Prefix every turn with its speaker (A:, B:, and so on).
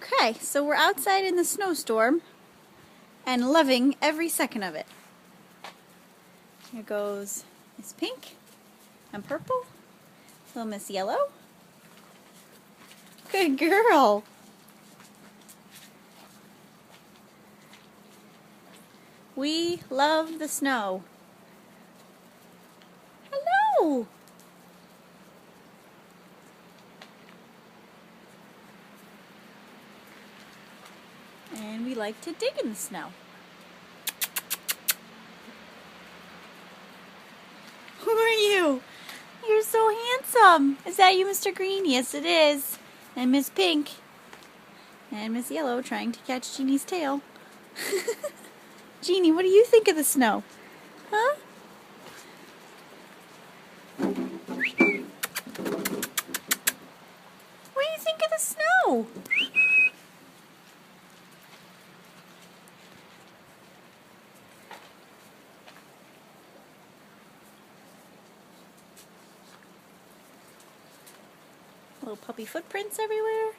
A: Okay, so we're outside in the snowstorm and loving every second of it. Here goes Miss Pink and Purple, little Miss Yellow. Good girl. We love the snow. Hello. And we like to dig in the snow. Who are you? You're so handsome. Is that you, Mr. Green? Yes, it is. And Miss Pink. And Miss Yellow trying to catch Jeannie's tail. Jeannie, what do you think of the snow? Huh? What do you think of the snow? Little puppy footprints everywhere.